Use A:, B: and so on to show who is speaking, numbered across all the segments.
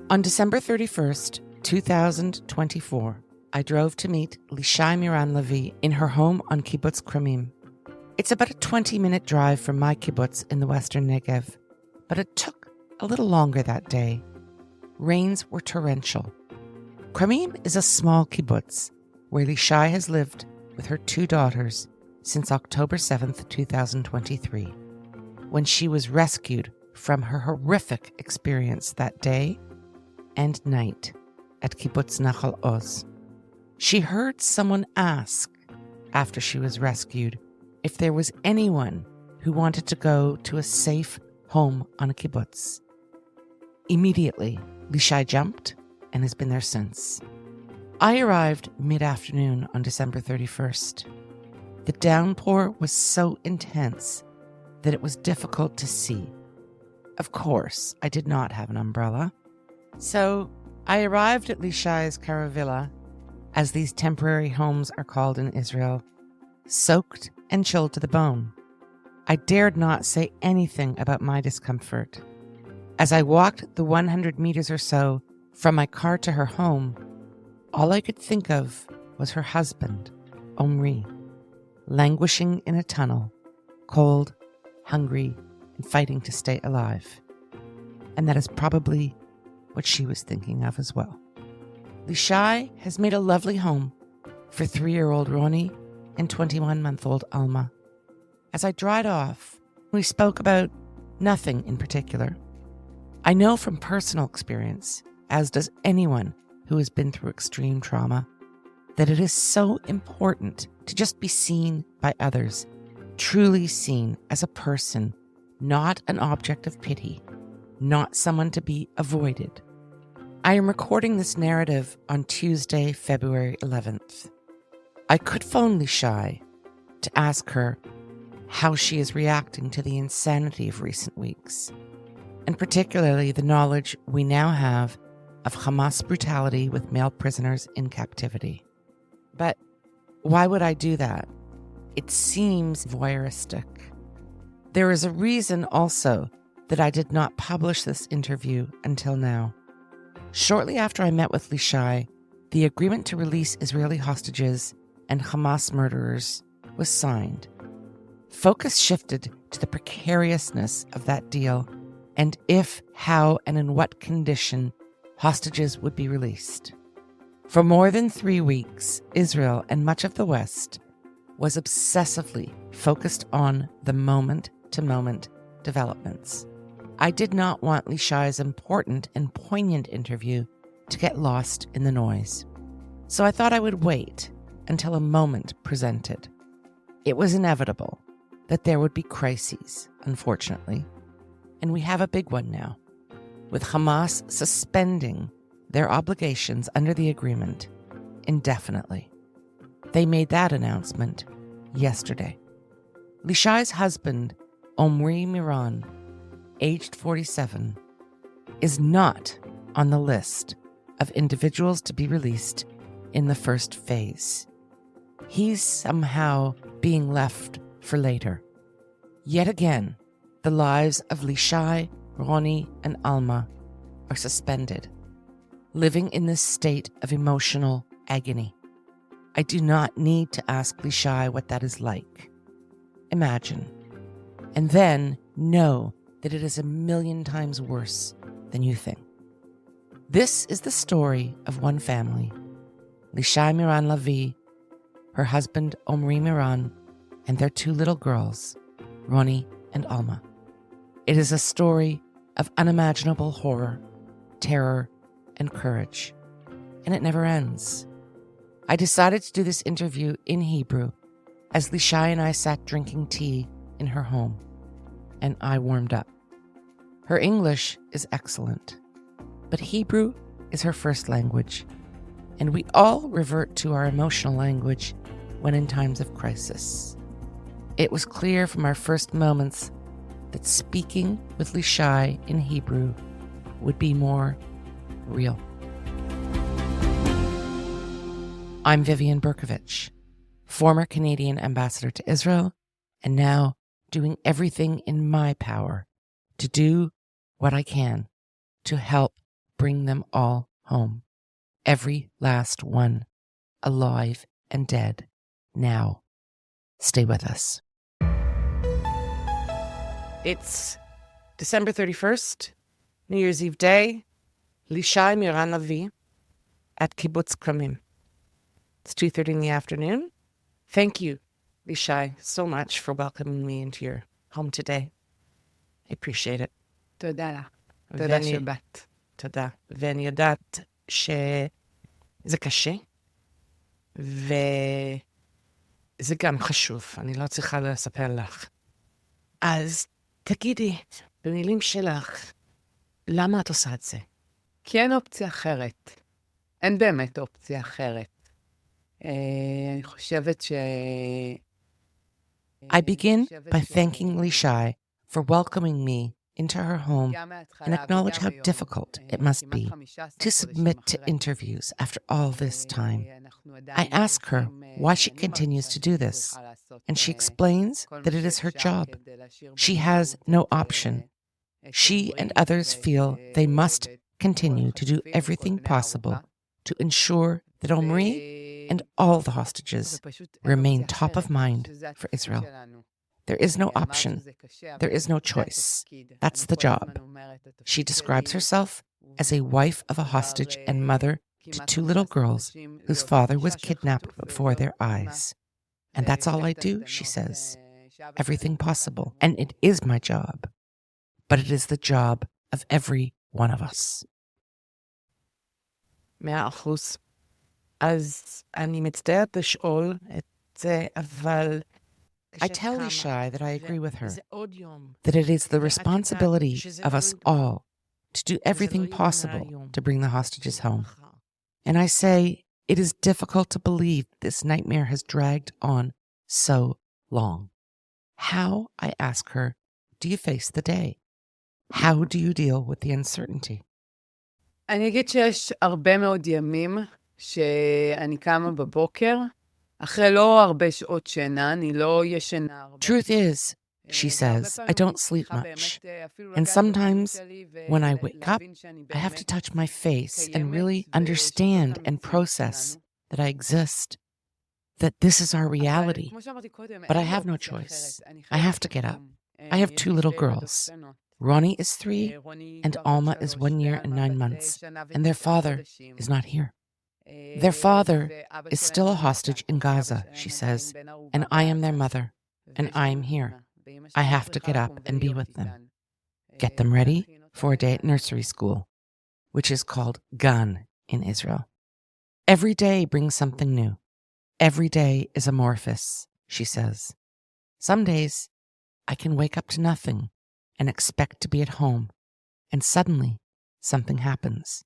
A: On December 31st, 2024, I drove to meet Lishay Miran-Lavi in her home on Kibbutz Kramim. It's about a 20-minute drive from my kibbutz in the western Negev, but it took a little longer that day. Rains were torrential. Kramim is a small kibbutz where Lishay has lived with her 2 daughters since October 7th, 2023, when she was rescued from her horrific experience that day and night at Kibbutz Nachal Oz. She heard someone ask after she was rescued if there was anyone who wanted to go to a safe home on a kibbutz. Immediately, Lishay jumped and has been there since. I arrived mid-afternoon on December 31st. The downpour was so intense that it was difficult to see. Of course, I did not have an umbrella. So I arrived at Lishay's caravilla, as these temporary homes are called in Israel, soaked and chilled to the bone. I dared not say anything about my discomfort. As I walked the 100 meters or so from my car to her home, all I could think of was her husband, Omri, languishing in a tunnel, cold, hungry, and fighting to stay alive. And that is probably what she was thinking of as well. Lishay has made a lovely home for 3-year-old Roni and 21-month-old Alma. As I dried off, we spoke about nothing in particular. I know from personal experience, as does anyone who has been through extreme trauma, that it is so important to just be seen by others, truly seen as a person, not an object of pity, not someone to be avoided. I am recording this narrative on Tuesday, February 11th. I could phone Lishay to ask her how she is reacting to the insanity of recent weeks, and particularly the knowledge we now have of Hamas brutality with male prisoners in captivity. But why would I do that? It seems voyeuristic. There is a reason also that I did not publish this interview until now. Shortly after I met with Lishay, the agreement to release Israeli hostages and Hamas murderers was signed. Focus shifted to the precariousness of that deal and if, how, and in what condition hostages would be released. For more than 3 weeks, Israel and much of the West was obsessively focused on the moment-to-moment developments. I did not want Lishay's important and poignant interview to get lost in the noise. So I thought I would wait until a moment presented. It was inevitable that there would be crises, unfortunately. And we have a big one now, with Hamas suspending their obligations under the agreement indefinitely. They made that announcement yesterday. Lishay's husband, Omri Miran, aged 47, is not on the list of individuals to be released in the first phase. He's somehow being left for later. Yet again, the lives of Lishay, Roni, and Alma are suspended, living in this state of emotional agony. I do not need to ask Lishay what that is like. Imagine, and then know that it is 1,000,000 times worse than you think. This is the story of one family, Lishay Miran-Lavi, her husband Omri Miran, and their 2 little girls, Roni and Alma. It is a story of unimaginable horror, terror, and courage, and it never ends. I decided to do this interview in Hebrew as Lishay and I sat drinking tea in her home, and I warmed up. Her English is excellent, but Hebrew is her first language, and we all revert to our emotional language when in times of crisis. It was clear from our first moments that speaking with Lishay in Hebrew would be more real. I'm Vivian Berkovich, former Canadian ambassador to Israel, and now doing everything in my power to do what I can to help bring them all home. Every last one, alive and dead, now. Stay with us. It's December 31st, New Year's Eve day, Lishay Miran-Lavi at Kibbutz Kramim. It's 2:30 in the afternoon. Thank you, Lishay, so much for welcoming me into your home today. I appreciate it.
B: תודה לך. תודה שבאת.
A: תודה. ואני יודעת שזה קשה, וזה גם חשוב. אני לא צריכה לספר לך. אז תגידי, במילים שלך, למה את עושה את זה?
B: כי אין אופציה אחרת. אין באמת אופציה אחרת. אני חושבת
A: I begin by thanking Lishay for welcoming me into her home and acknowledge how difficult it must be to submit to interviews after all this time. I ask her why she continues to do this, and she explains that it is her job. She has no option. She and others feel they must continue to do everything possible to ensure that Omri and all the hostages remain top of mind for Israel. There is no option. There is no choice. That's the job. She describes herself as a wife of a hostage and mother to two little girls whose father was kidnapped before their eyes. And that's all I do, she says. Everything possible. And it is my job. But it is the job of every one of us. 100%. אז אני מצטערת לשאול את זה, אבל I tell Lishay that I agree with her, that it is the responsibility of us all to do everything possible to bring the hostages home. And I say, it is difficult to believe this nightmare has dragged on so long. How, I ask her, do you face the day? How do you deal with the uncertainty?
B: אני אגיד שיש הרבה מאוד ימים שאני קמה בבוקר, אחרי לא הרבה שעות שינה, אני לא ישנה הרבה.
A: Truth is, she says, I don't sleep much. And sometimes when I wake up, I have to touch my face and really understand and process that I exist, that this is our reality. But I have no choice. I have to get up. I have two little girls. Roni is 3 and Alma is 1 year and 9 months, and their father is not here. Their father is still a hostage in Gaza, she says, and I am their mother, and I am here. I have to get up and be with them. Get them ready for a day at nursery school, which is called Gan in Israel. Every day brings something new. Every day is amorphous, she says. Some days I can wake up to nothing and expect to be at home, and suddenly something happens.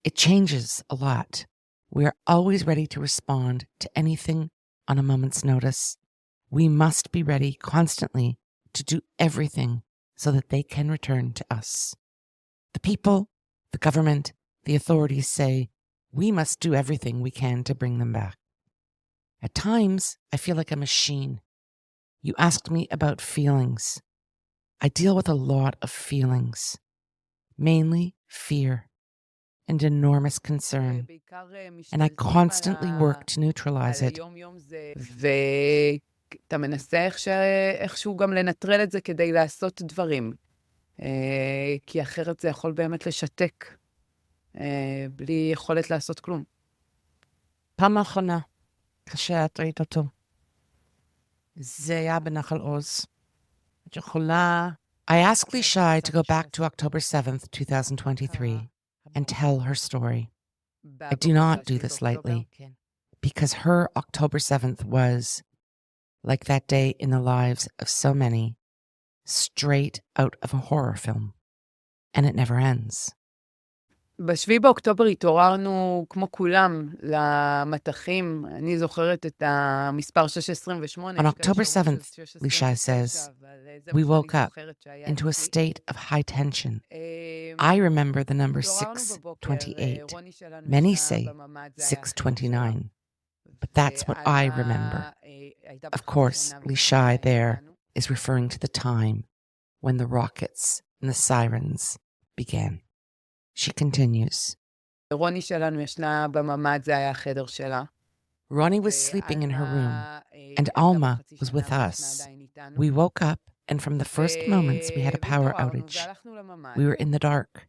A: It changes a lot. We are always ready to respond to anything on a moment's notice. We must be ready constantly to do everything so that they can return to us. The people, the government, the authorities say we must do everything we can to bring them back. At times, I feel like a machine. You asked me about feelings. I deal with a lot of feelings, mainly fear and enormous concern, and I constantly work to neutralize it.
B: ואתה מנסה איכשהו גם לנטרל את זה כדי לעשות דברים, כי אחרת זה יכול באמת לשתק, בלי יכולת לעשות כלום.
A: פעם האחרונה, כשאת ראית אותו, זה היה בנחל עוז. את יכולה... I asked Lishay to go back to October 7th, 2023, and tell her story. I do not do this lightly, because her October 7th was, like that day in the lives of so many, straight out of a horror film, and it never ends.
B: ב7 באוקטובר התעוררנו כמו כולם למתחים. אני זוכרת את המספר 628.
A: On October 7th, Lishay says, we woke up into a state of high tension. I remember the number 628. Many say 629. But that's what I remember. Of course, Lishay there is referring to the time when the rockets and the sirens began. She continues.
B: רוני שלנו ישנה בממ"ד, זה היה החדר שלה.
A: Ronnie was sleeping in her room, and Alma was with us. We woke up, and from the first moments we had a power outage. We were in the dark.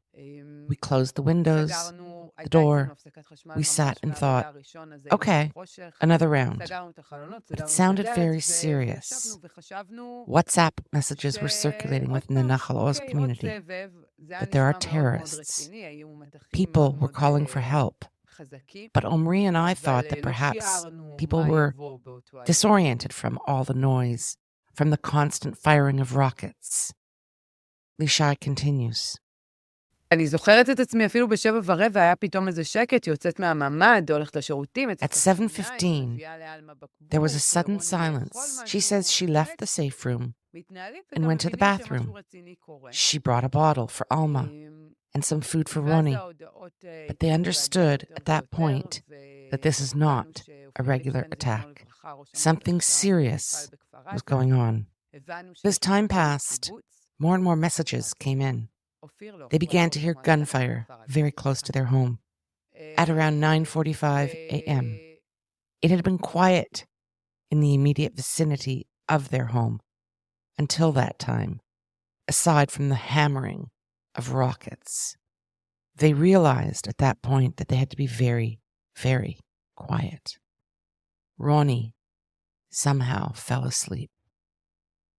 A: We closed the windows, the door. We sat and thought, okay, another round. But it sounded very serious. WhatsApp messages were circulating within the Nachal Oz community that there are terrorists. People were calling for help. But Omri and I thought that perhaps people were disoriented from all the noise, from the constant firing of rockets. Lishay continues.
B: אני זוכרת את עצמי אפילו ב7:15, היה פתאום איזה שקט, יוצאת מהממ"ד, הולכת לשירותים.
A: At 7:15, there was a sudden silence. She says she left the safe room and went to the bathroom. She brought a bottle for Alma and some food for Roni. But they understood at that point that this is not a regular attack. Something serious was going on. As time passed, more and more messages came in. They began to hear gunfire very close to their home at around 9:45 a.m. It had been quiet in the immediate vicinity of their home until that time, aside from the hammering of rockets. They realized at that point that they had to be very, very quiet. Roni somehow fell asleep.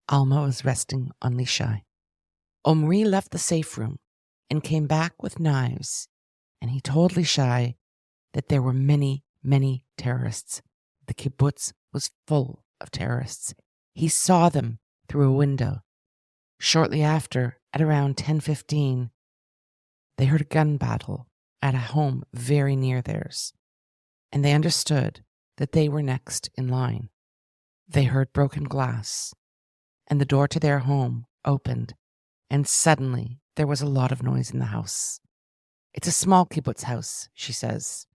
A: Alma was resting on Lishay. Omri left the safe room and came back with knives, and he told Lishay that there were many, many terrorists. The kibbutz was full of terrorists. He saw them through a window. Shortly after, at around 10:15, they heard a gun battle at a home very near theirs, and they understood that they were next in line. They heard broken glass, and the door to their home opened, and suddenly there was a lot of noise in the house. It's a small kibbutz house, she says,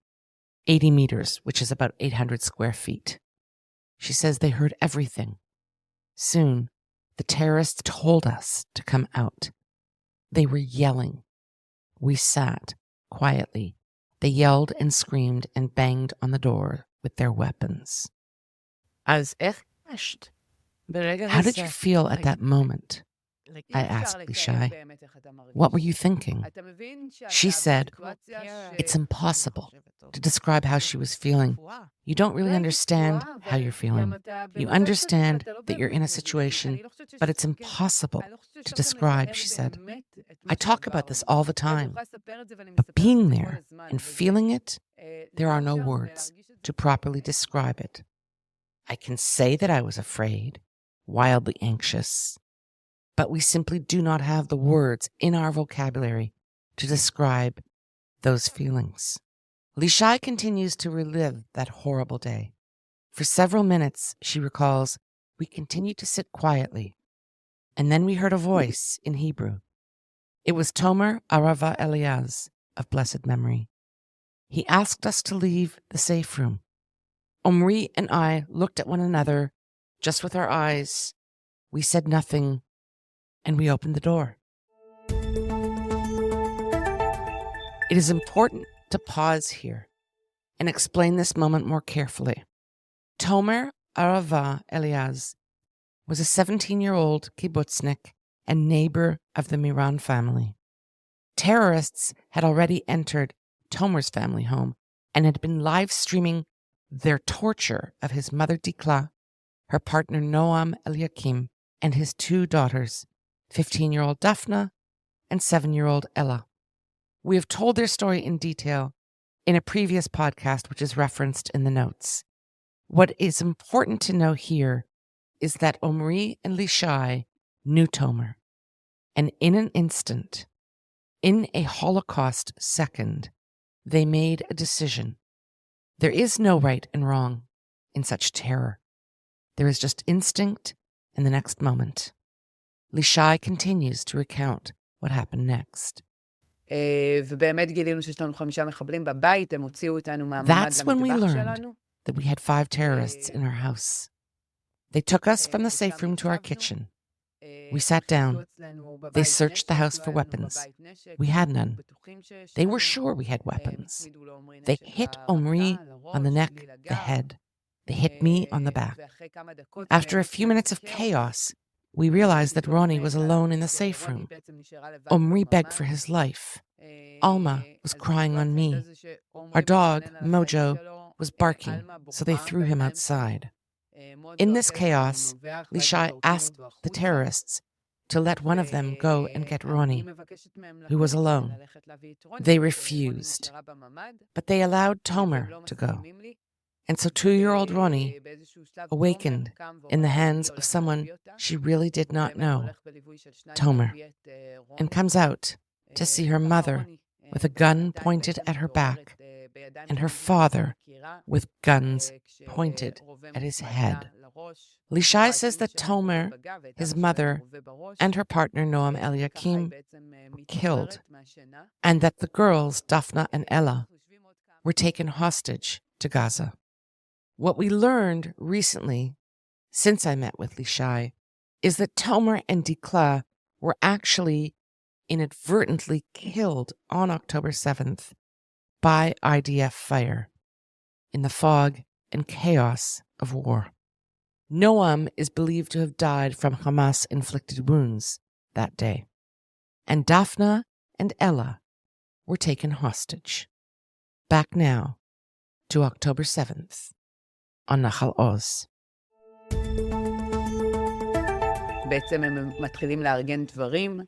A: 80 meters, which is about 800 square feet. She says they heard everything. Soon, the terrorists told us to come out. They were yelling. We sat quietly. They yelled and screamed and banged on the door with their weapons. How did you feel at that moment? I asked Lishay. What were you thinking? She said, it's impossible to describe how she was feeling. You don't really understand how you're feeling. You understand that you're in a situation, but it's impossible to describe, she said. I talk about this all the time, but being there and feeling it, there are no words to properly describe it. I can say that I was afraid, wildly anxious, but we simply do not have the words in our vocabulary to describe those feelings. Lishay continues to relive that horrible day. For several minutes, she recalls, we continued to sit quietly, and then we heard a voice in Hebrew. It was Tomer Arava Eliaz of blessed memory. He asked us to leave the safe room. Omri and I looked at one another, just with our eyes. We said nothing, and we opened the door. It is important to pause here and explain this moment more carefully. Tomer Arava Eliaz was a 17-year-old kibbutznik and neighbor of the Miran family. Terrorists had already entered Tomer's family home and had been live streaming their torture of his mother Dikla, her partner Noam Eliakim, and his two daughters, 15-year-old Daphna and 7-year-old Ella. We have told their story in detail in a previous podcast, which is referenced in the notes. What is important to know here is that Omri and Lishay knew Tomer, and in an instant, in a Holocaust second, they made a decision. There is no right and wrong in such terror. There is just instinct in the next moment. Lishay continues to recount what happened next.
B: ובאמת גילינו שיש לנו 5 מחבלים בבית, הם הוציאו אותנו מהממ"ד
A: That's when we
B: למטבח
A: learned
B: שלנו.
A: that we had 5 terrorists in our house. They took us from the safe room to our kitchen. We sat down. They searched the house for weapons. We had none. They were sure we had weapons. They hit Omri on the neck, the head. They hit me on the back. After a few minutes of chaos, we realized that Roni was alone in the safe room. Omri begged for his life. Alma was crying on me. Our dog, Mojo, was barking, so they threw him outside. In this chaos, Lishay asked the terrorists to let one of them go and get Roni, who was alone. They refused, but they allowed Tomer to go. And so 2-year-old Roni awakened in the hands of someone she really did not know, Tomer, and comes out to see her mother with a gun pointed at her back and her father with guns pointed at his head. Lishay says that Tomer, his mother, and her partner Noam Eliakim were killed, and that the girls, Daphna and Ella, were taken hostage to Gaza. What we learned recently, since I met with Lishay, is that Tomer and Dikla were actually inadvertently killed on October 7th by IDF fire in the fog and chaos of war. Noam is believed to have died from Hamas-inflicted wounds that day, and Daphna and Ella were taken hostage. Back now to October 7th on Nahal Oz.
B: בעצם הם מתחילים לארגן דברים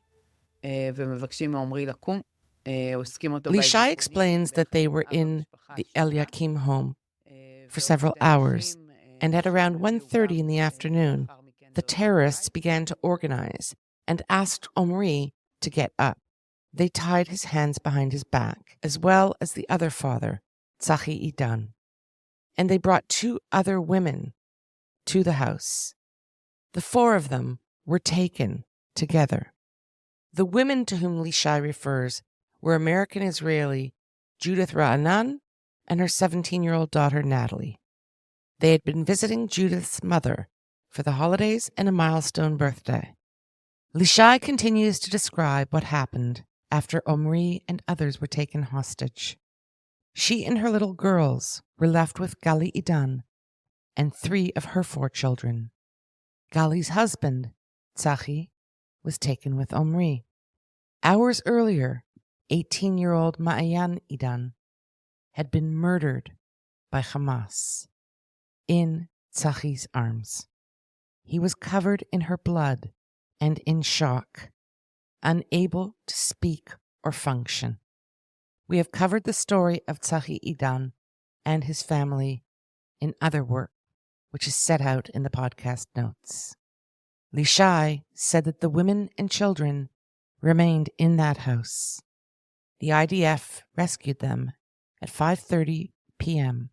B: ומבקשים מעומרי לקום.
A: Lishay explains that they were in the Eliakim home for several hours, and at around 1:30 in the afternoon, the terrorists began to organize and asked Omri to get up. They tied his hands behind his back, as well as the other father, Tzachi Idan, and they brought 2 other women to the house. The 4 of them were taken together. The women to whom Lishay refers were American-Israeli Judith Ra'anan and her 17-year-old daughter, Natalie. They had been visiting Judith's mother for the holidays and a milestone birthday. Lishay continues to describe what happened after Omri and others were taken hostage. She and her little girls were left with Gali Idan and 3 of her 4 children. Gali's husband, Tzachi, was taken with Omri. Hours earlier, 18-year-old Ma'ayan Idan had been murdered by Hamas in Tzachi's arms. He was covered in her blood and in shock, unable to speak or function. We have covered the story of Tzachi Idan and his family in other work, which is set out in the podcast notes. Lishay said that the women and children remained in that house. The IDF rescued them at 5:30 p.m.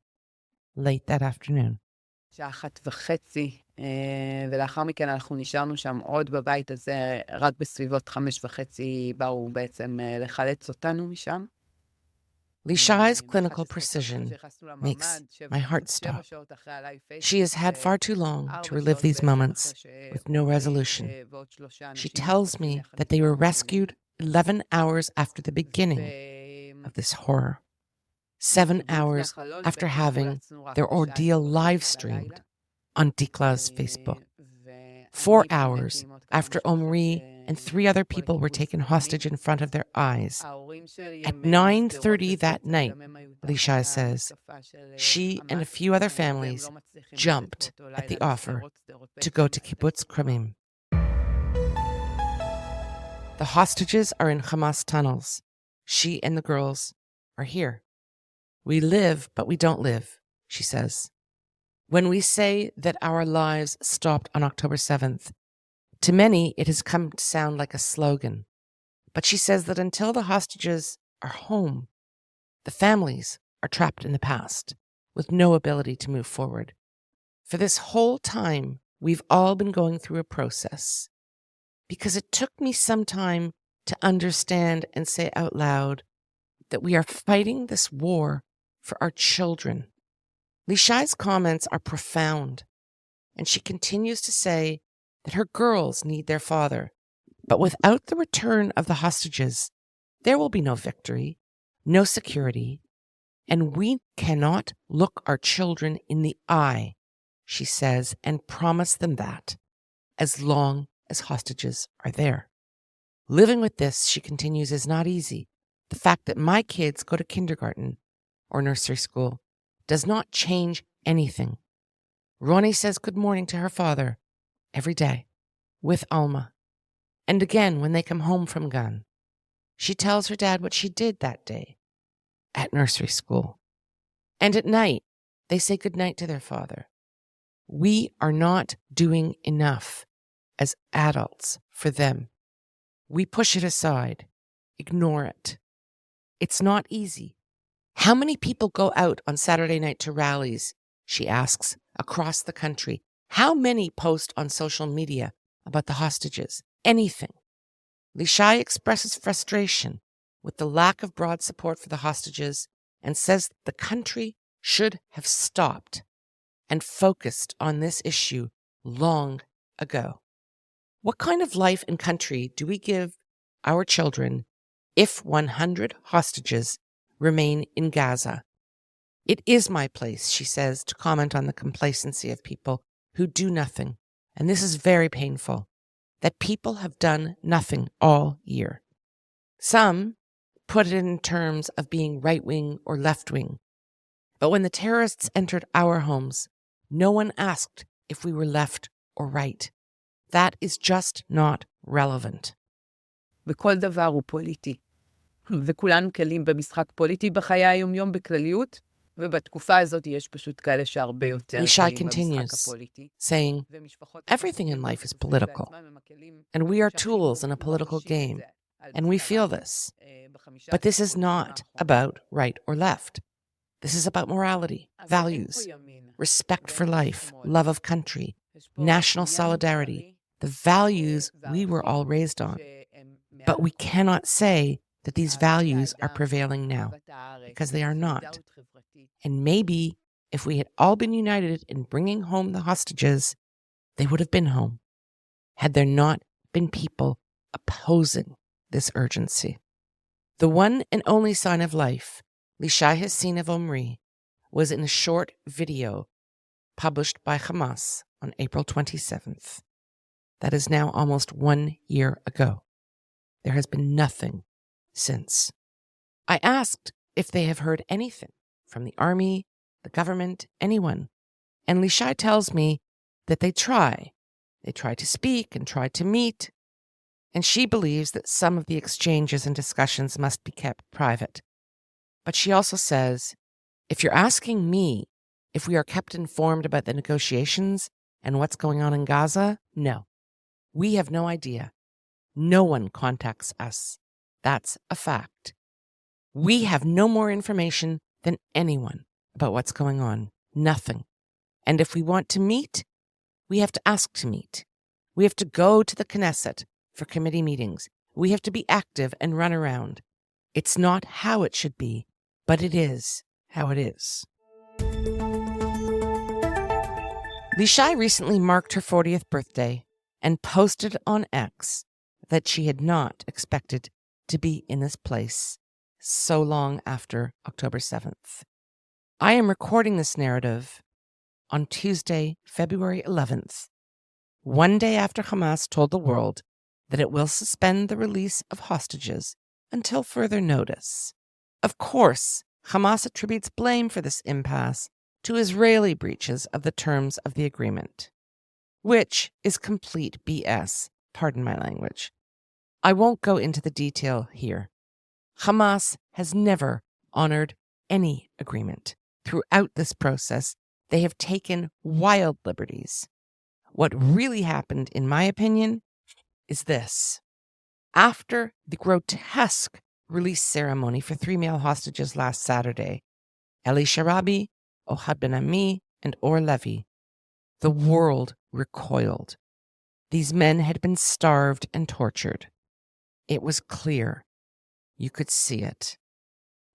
A: late that afternoon.
B: שעה 1:30, ולאחר מכן אנחנו נשארנו שם עוד בבית הזה, רק בסביבות 5:30 באו בעצם לחלץ אותנו משם.
A: Lishay's clinical precision makes my heart stop. She has had far too long to relive these moments with no resolution. She tells me that they were rescued 11 hours after the beginning of this horror, 7 hours after having their ordeal live-streamed on Dikla's Facebook, 4 hours after Omri and 3 other people were taken hostage in front of their eyes. At 9:30 that night, Lishay says, she and a few other families jumped at the offer to go to Kibbutz Kramim. The hostages are in Hamas tunnels. She and the girls are here. We live, but we don't live, she says. When we say that our lives stopped on October 7th, to many it has come to sound like a slogan. But she says that until the hostages are home, the families are trapped in the past, with no ability to move forward. For this whole time, we've all been going through a process. Because it took me some time to understand and say out loud that we are fighting this war for our children. Lishay's comments are profound, and she continues to say that her girls need their father. But without the return of the hostages, there will be no victory, no security, and we cannot look our children in the eye, she says, and promise them that, as long as hostages are there. Living with this, she continues, is not easy. The fact that my kids go to kindergarten or nursery school does not change anything. Roni says good morning to her father every day with Alma, and again when they come home from Gan. She tells her dad what she did that day at nursery school. And at night, they say goodnight to their father. We are not doing enough as adults for them. We push it aside, ignore it. It's not easy. How many people go out on Saturday night to rallies, she asks, across the country? How many post on social media about the hostages? Anything. Lishay expresses frustration with the lack of broad support for the hostages and says the country should have stopped and focused on this issue long ago. What kind of life and country do we give our children if 100 hostages remain in Gaza? It is my place, she says, to comment on the complacency of people who do nothing, and this is very painful, that people have done nothing all year. Some put it in terms of being right-wing or left-wing, but when the terrorists entered our homes, no one asked if we were left or right. That is just not relevant.
B: וכל דבר הוא פוליטי. וכולנו כלים במשחק פוליטי בחיי היום-יום בכלליות, ובתקופה הזאת יש פשוט כאלה שהרבה יותר
A: Lishay
B: כלים במשחק
A: continues,
B: הפוליטי.
A: saying, everything in life is political, and we are tools in a political game, and we feel this. But this is not about right or left. This is about morality, values, respect for life, love of country, national solidarity, the values we were all raised on. But we cannot say that these values are prevailing now, because they are not. And maybe if we had all been united in bringing home the hostages, they would have been home, had there not been people opposing this urgency. The one and only sign of life Lishay has seen of Omri was in a short video published by Hamas on April 27th. That is now almost 1 year ago. There has been nothing since. I asked if they have heard anything from the army, the government, anyone, and Lishay tells me that they try. They try to speak and try to meet, and she believes that some of the exchanges and discussions must be kept private. But she also says, if you're asking me if we are kept informed about the negotiations and what's going on in Gaza, no. We have no idea. No one contacts us. That's a fact. We have no more information than anyone about what's going on. Nothing. And if we want to meet, we have to ask to meet. We have to go to the Knesset for committee meetings. We have to be active and run around. It's not how it should be, but it is how it is. Lishay recently marked her 40th birthday and posted on X that she had not expected to be in this place so long after October 7th. I am recording this narrative on Tuesday, February 11th, one day after Hamas told the world that it will suspend the release of hostages until further notice. Of course, Hamas attributes blame for this impasse to Israeli breaches of the terms of the agreement, which is complete BS, pardon my language. I won't go into the detail here. Hamas has never honored any agreement. Throughout this process, they have taken wild liberties. What really happened, in my opinion, is this. After the grotesque release ceremony for 3 male hostages last Saturday, Eli Sharabi, Ohad Ben Ami, and Or Levi, the world recoiled. These men had been starved and tortured. It was clear. You could see it.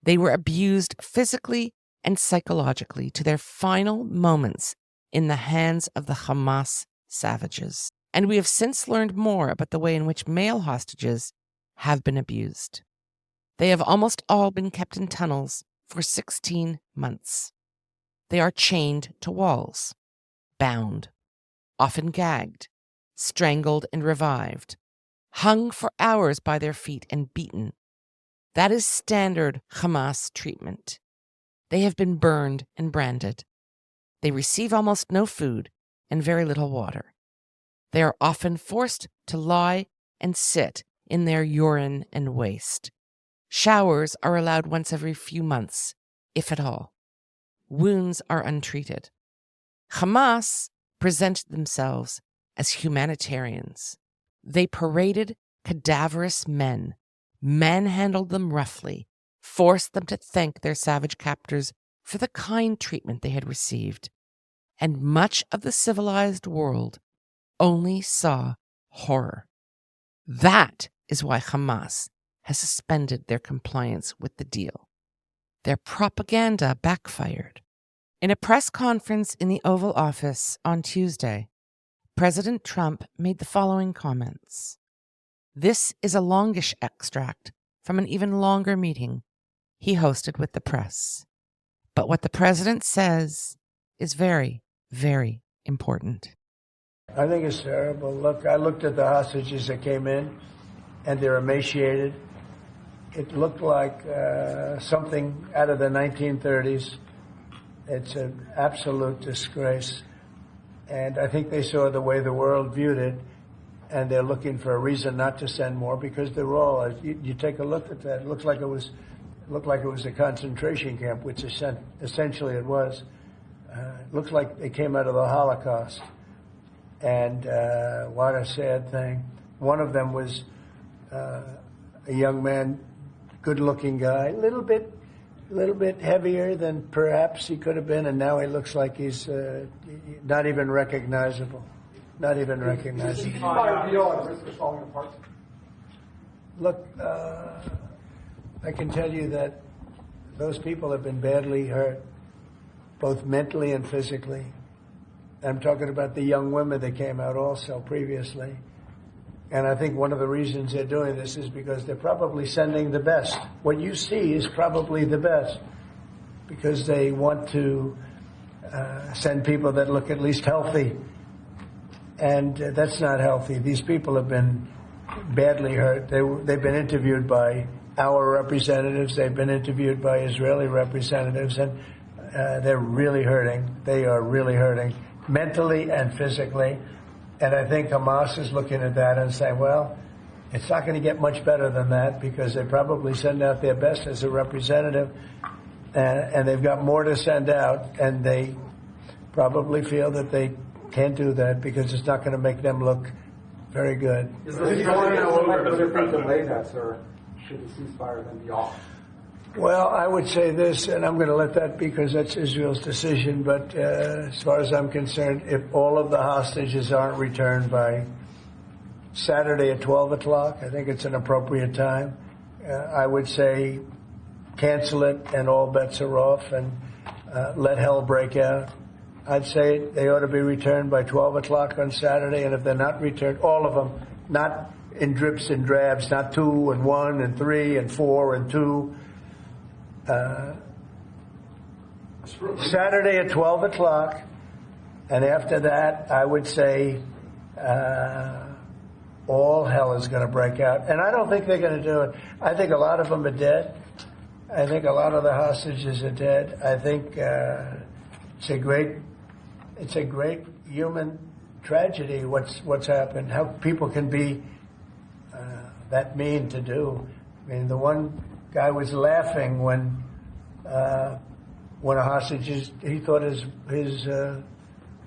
A: They were abused physically and psychologically to their final moments in the hands of the Hamas savages. and we have since learned more about the way in which male hostages have been abused. They have almost all been kept in tunnels for 16 months. They are chained to walls, bound, often gagged, strangled and revived, hung for hours by their feet and beaten. That is standard Hamas treatment. They have been burned and branded. They receive almost no food and very little water. They are often forced to lie and sit in their urine and waste. Showers are allowed once every few months, if at all. Wounds are untreated. Hamas presented themselves as humanitarians. They paraded cadaverous men, manhandled them roughly, forced them to thank their savage captors for the kind treatment they had received, and much of the civilized world only saw horror. That is why Hamas has suspended their compliance with the deal. Their propaganda backfired. In a press conference in the Oval Office on Tuesday, President Trump made the following comments. This is a longish extract from an even longer meeting he hosted with the press. But what the president says is very, very important.
C: I think it's terrible. Look, I looked at the hostages that came in, and they're emaciated. It looked like something out of the 1930s. It's an absolute disgrace. And I think they saw the way the world viewed it, and they're looking for a reason not to send more because they're all. You take a look at that. It looked like it was a concentration camp, which essentially it was. It looks like they came out of the Holocaust. And what a sad thing. One of them was a young man, good-looking guy, a little bit heavier than perhaps he could have been, and now he looks like he's not even recognizable. Not even recognizable. Look, I can tell you that those people have been badly hurt, both mentally and physically. I'm talking about the young women that came out also previously. And I think one of the reasons they're doing this is because they're probably sending the best. What you see is probably the best because they want to send people that look at least healthy. And that's not healthy. These people have been badly hurt. They've been interviewed by our representatives. They've been interviewed by Israeli representatives. And they're really hurting. They are really hurting, mentally and physically. And I think Hamas is looking at that and saying, well, it's not going to get much better than that because they probably send out their best as a representative, and they've got more to send out, and they probably feel that they can't do that because it's not going to make them look very good.
D: Is the ceasefire delay that, sir? Should the ceasefire then be off?
C: Well, I would say this, and I'm going to let that because that's Israel's decision, but as far as I'm concerned, if all of the hostages aren't returned by Saturday at 12 o'clock, I think it's an appropriate time. I would say cancel it and all bets are off and let hell break out. I'd say they ought to be returned by 12 o'clock on Saturday, and if they're not returned, all of them, not in drips and drabs, not 2 and 1 and 3 and 4 and 2, Saturday at 12 o'clock, and after that, I would say all hell is going to break out. And I don't think they're going to do it. I think a lot of them are dead. I think a lot of the hostages are dead. I think it's a great human tragedy what's happened, how people can be that mean to do. I mean, the one guy was laughing when a hostage, he thought his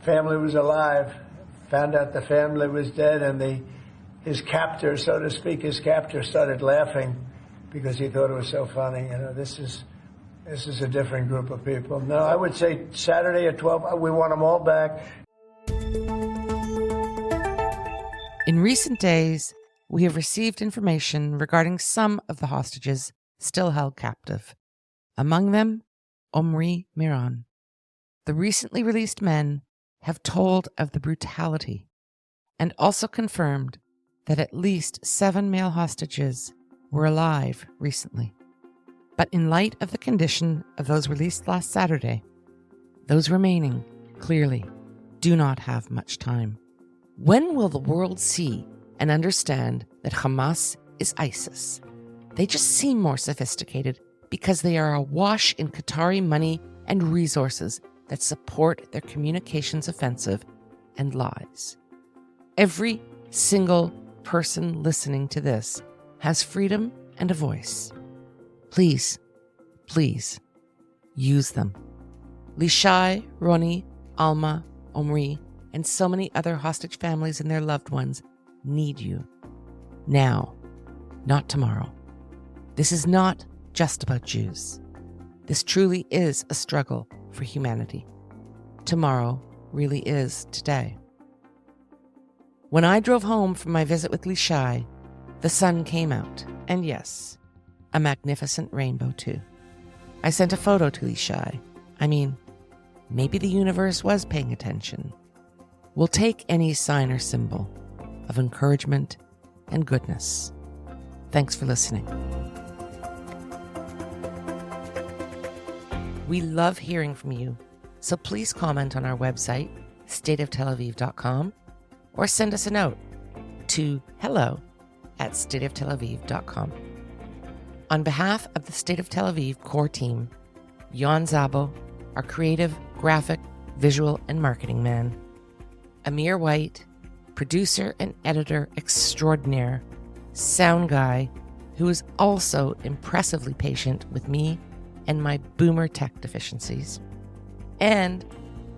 C: family was alive, found out the family was dead, and his captor, so to speak, started laughing because he thought it was so funny. You know, this is a different group of people. No, I would say Saturday at 12, we want them all back.
A: In recent days, we have received information regarding some of the hostages still held captive. Among them, Omri Miran. The recently released men have told of the brutality, and also confirmed that at least 7 male hostages were alive recently. But in light of the condition of those released last Saturday, those remaining clearly do not have much time. When will the world see and understand that Hamas is ISIS? They just seem more sophisticated because they are awash in Qatari money and resources that support their communications offensive and lies. Every single person listening to this has freedom and a voice. Please, please, use them. Lishay, Roni, Alma, Omri, and so many other hostage families and their loved ones need you. Now, not tomorrow. This is not just about Jews. This truly is a struggle for humanity. Tomorrow really is today. When I drove home from my visit with Lishay, the sun came out, and yes, a magnificent rainbow too. I sent a photo to Lishay. I mean, maybe the universe was paying attention. We'll take any sign or symbol of encouragement and goodness. Thanks for listening. We love hearing from you, so please comment on our website, stateoftelaviv.com, or send us a note to hello@stateoftelaviv.com. On behalf of the State of Tel Aviv core team, Yon Zabo, our creative, graphic, visual, and marketing man, Amir White, producer and editor extraordinaire, sound guy, who is also impressively patient with me and my boomer tech deficiencies, and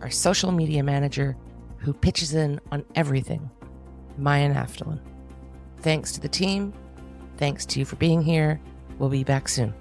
A: our social media manager who pitches in on everything, Maya Naftalin. Thanks to the team. Thanks to you for being here. We'll be back soon.